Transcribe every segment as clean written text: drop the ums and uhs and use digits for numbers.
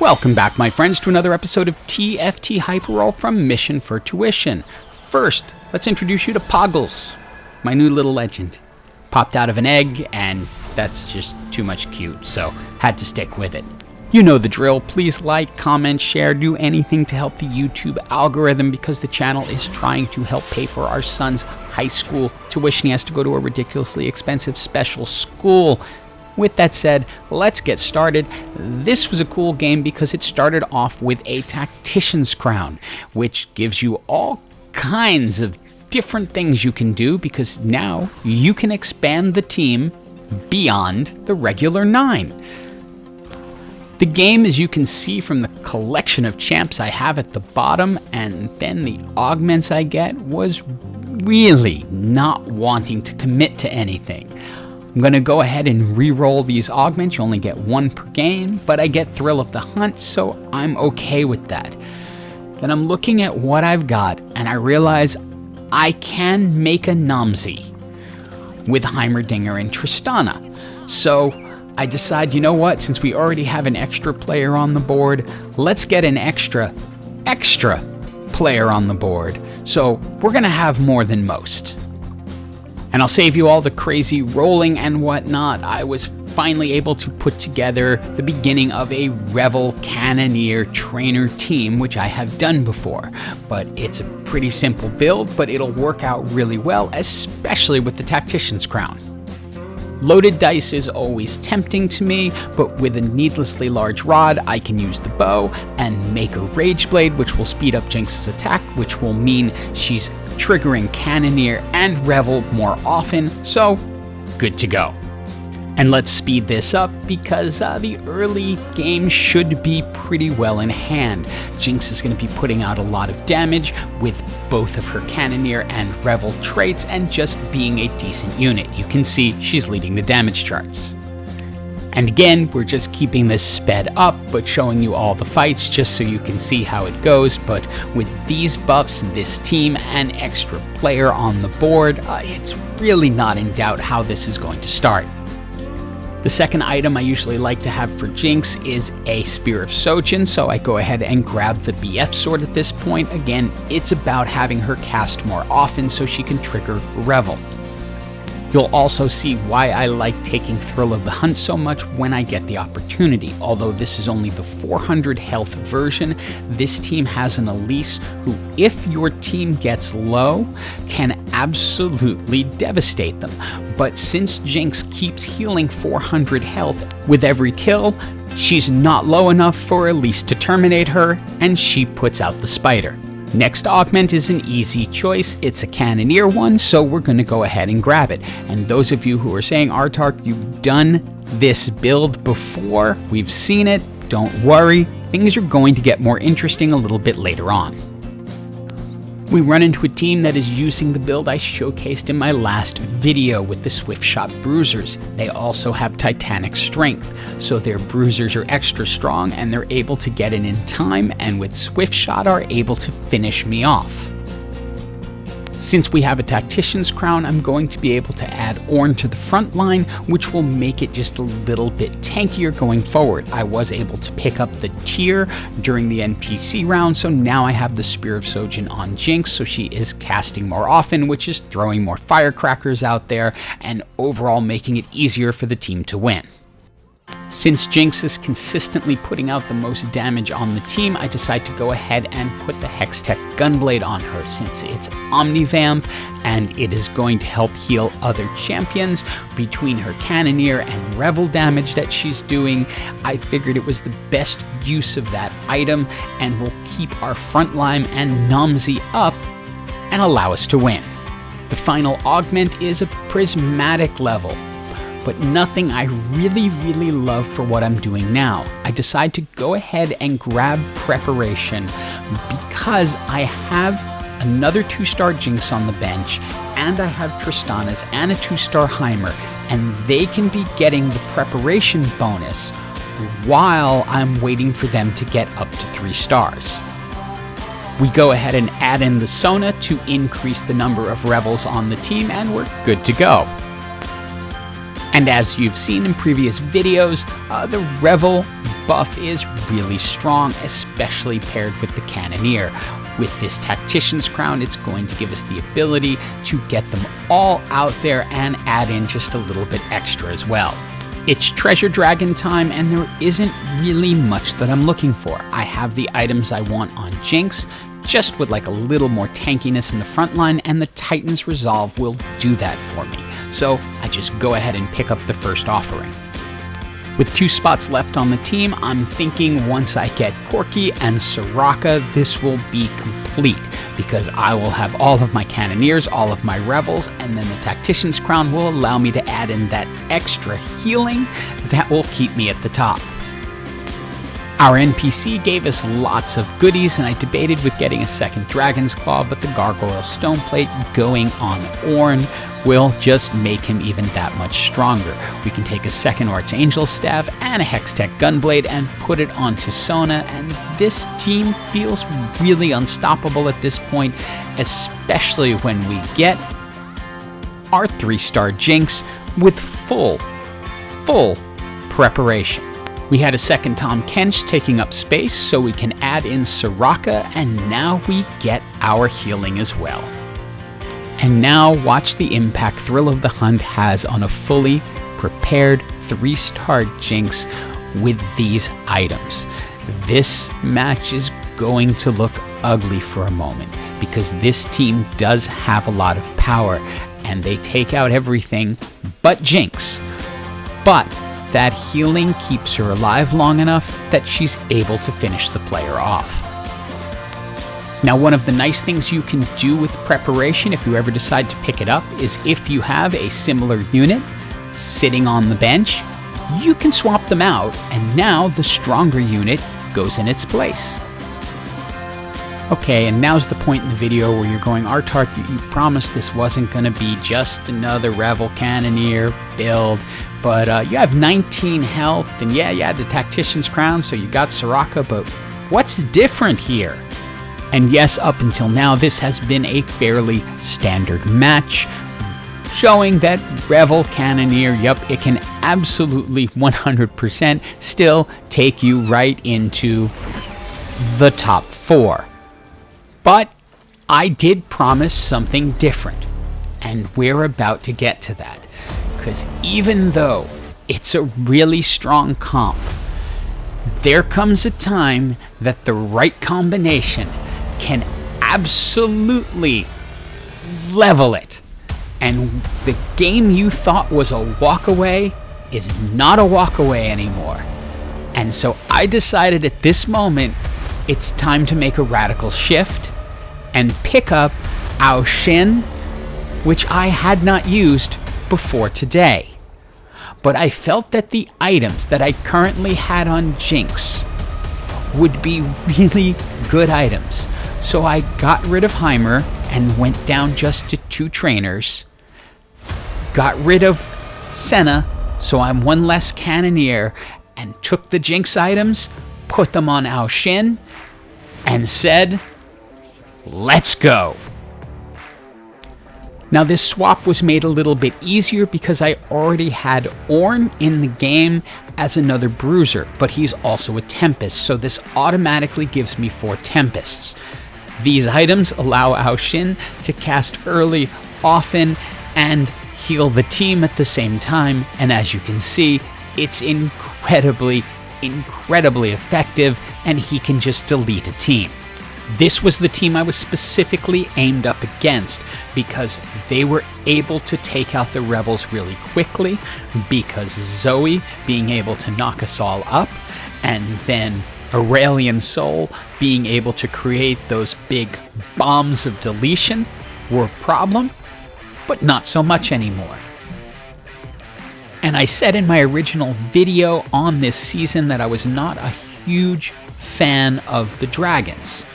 Welcome back, my friends, to another episode of TFT Hyperroll from Mission for Tuition. First, let's introduce you to Poggles, my new little legend. Popped out of an egg, and that's just too much cute, so had to stick with it. You know the drill. Please like, comment, share, do anything to help the YouTube algorithm because the channel is trying to help pay for our son's high school tuition. He has to go to a ridiculously expensive special school. With that said, let's get started. This was a cool game because it started off with a Tactician's Crown, which gives you all kinds of different things you can do because now you can expand the team beyond the regular 9. The game, as you can see from the collection of champs I have at the bottom and then the augments I get, was really not wanting to commit to anything. I'm going to go ahead and re-roll these augments. You only get 1 per game, but I get Thrill of the Hunt, so I'm okay with that. Then I'm looking at what I've got, and I realize I can make a Nomsy with Heimerdinger and Tristana. So I decide, you know what, since we already have an extra player on the board, let's get an extra player on the board. So we're going to have more than most. And I'll save you all the crazy rolling and whatnot. I was finally able to put together the beginning of a Revel Cannoneer trainer team, which I have done before. But it's a pretty simple build, but it'll work out really well, especially with the Tactician's Crown. Loaded dice is always tempting to me, but with a needlessly large rod, I can use the bow and make a Rage Blade, which will speed up Jinx's attack, which will mean she's triggering Cannoneer and Revel more often, so good to go. And let's speed this up because the early game should be pretty well in hand. Jinx is going to be putting out a lot of damage with both of her Cannoneer and Revel traits and just being a decent unit. You can see she's leading the damage charts. And again, we're just keeping this sped up, but showing you all the fights just so you can see how it goes. But with these buffs, this team, and extra player on the board, it's really not in doubt how this is going to start. The second item I usually like to have for Jinx is a Spear of Sojin, so I go ahead and grab the BF sword at this point. Again, it's about having her cast more often so she can trigger Revel. You'll also see why I like taking Thrill of the Hunt so much when I get the opportunity. Although this is only the 400 health version, this team has an Elise who, if your team gets low, can absolutely devastate them. But since Jinx keeps healing 400 health with every kill, she's not low enough for Elise to terminate her, and she puts out the spider. Next augment is an easy choice. It's a Cannoneer one, so we're going to go ahead and grab it. And those of you who are saying, Artark, you've done this build before, we've seen it, don't worry, things are going to get more interesting a little bit later on. We run into a team that is using the build I showcased in my last video with the Swift Shot Bruisers. They also have Titanic Strength, so their Bruisers are extra strong and they're able to get in time, and with Swift Shot are able to finish me off. Since we have a Tactician's Crown, I'm going to be able to add Ornn to the front line, which will make it just a little bit tankier going forward. I was able to pick up the tier during the NPC round, so now I have the Spear of Sojin on Jinx, so she is casting more often, which is throwing more firecrackers out there, and overall making it easier for the team to win. Since Jinx is consistently putting out the most damage on the team, I decide to go ahead and put the Hextech Gunblade on her since it's Omnivamp and it is going to help heal other champions. Between her Cannoneer and Revel damage that she's doing, I figured it was the best use of that item and will keep our frontline and Nomsy up and allow us to win. The final augment is a prismatic level, but nothing I really love for what I'm doing now. I decide to go ahead and grab Preparation because I have another 2-star Jinx on the bench, and I have Tristana's and a 2-star Heimer, and they can be getting the Preparation bonus while I'm waiting for them to get up to 3 stars. We go ahead and add in the Sona to increase the number of Revels on the team, and we're good to go. And as you've seen in previous videos, the Revel buff is really strong, especially paired with the Cannoneer. With this Tactician's Crown, it's going to give us the ability to get them all out there and add in just a little bit extra as well. It's Treasure Dragon time, and there isn't really much that I'm looking for. I have the items I want on Jinx, just with like a little more tankiness in the front line, and the Titan's Resolve will do that for me. So I just go ahead and pick up the first offering. With 2 spots left on the team, I'm thinking once I get Corki and Soraka, this will be complete, because I will have all of my Cannoneers, all of my Rebels, and then the Tactician's Crown will allow me to add in that extra healing that will keep me at the top. Our NPC gave us lots of goodies, and I debated with getting a second Dragon's Claw, but the Gargoyle Stoneplate going on Ornn will just make him even that much stronger. We can take a second Archangel Staff and a Hextech Gunblade and put it onto Sona, and this team feels really unstoppable at this point, especially when we get our 3-star Jinx with full preparation. We had a second Tom Kench taking up space, so we can add in Soraka, and now we get our healing as well. And now watch the impact Thrill of the Hunt has on a fully prepared 3-star Jinx with these items. This match is going to look ugly for a moment, because this team does have a lot of power, and they take out everything but Jinx. But that healing keeps her alive long enough that she's able to finish the player off. Now, one of the nice things you can do with preparation, if you ever decide to pick it up, is if you have a similar unit sitting on the bench, you can swap them out, and now the stronger unit goes in its place. Okay, and now's the point in the video where you're going, Artart, you promised this wasn't going to be just another Revel Cannoneer build, but you have 19 health, and yeah, you had the Tactician's Crown, so you got Soraka, but what's different here? And yes, up until now, this has been a fairly standard match, showing that Revel Cannoneer, yep, it can absolutely 100% still take you right into the top 4. But I did promise something different, and we're about to get to that. Because even though it's a really strong comp, there comes a time that the right combination can absolutely level it. And the game you thought was a walk away is not a walk away anymore. And so I decided at this moment, it's time to make a radical shift and pick up Ao Shin, which I had not used before today. But I felt that the items that I currently had on Jinx would be really good items. So I got rid of Heimer and went down just to 2 trainers. Got rid of Senna, so I'm 1 less Cannoneer, and took the Jinx items, put them on Ao Shin, and said, let's go. Now this swap was made a little bit easier because I already had Ornn in the game as another bruiser, but he's also a Tempest, so this automatically gives me 4 Tempests. These items allow Ao Shin to cast early, often, and heal the team at the same time, and as you can see, it's incredibly effective, and he can just delete a team. This was the team I was specifically aimed up against because they were able to take out the rebels really quickly, because Zoe being able to knock us all up, and then Aurelian Soul being able to create those big bombs of deletion were a problem, but not so much anymore. And I said in my original video on this season that I was not a huge fan of the dragons,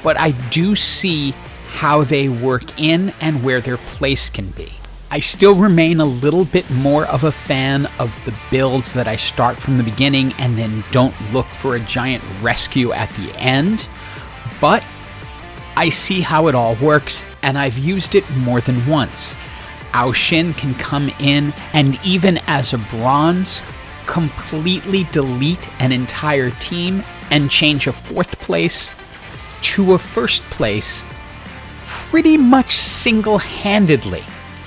but I do see how they work in and where their place can be. I still remain a little bit more of a fan of the builds that I start from the beginning and then don't look for a giant rescue at the end, but I see how it all works, and I've used it more than once. Ao Shin can come in, and even as a bronze, completely delete an entire team and change a 4th place to a 1st place pretty much single-handedly.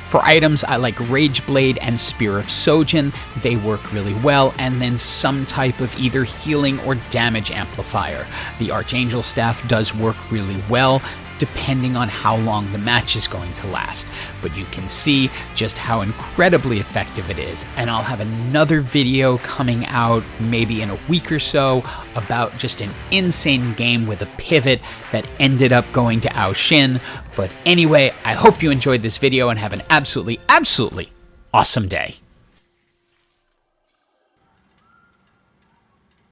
For items I like Rage Blade and Spear of Sojin, they work really well, and then some type of either healing or damage amplifier. The Archangel Staff does work really well, depending on how long the match is going to last. But you can see just how incredibly effective it is, and I'll have another video coming out maybe in a week or so about just an insane game with a pivot that ended up going to Ao Shin. But anyway, I hope you enjoyed this video and have an absolutely awesome day.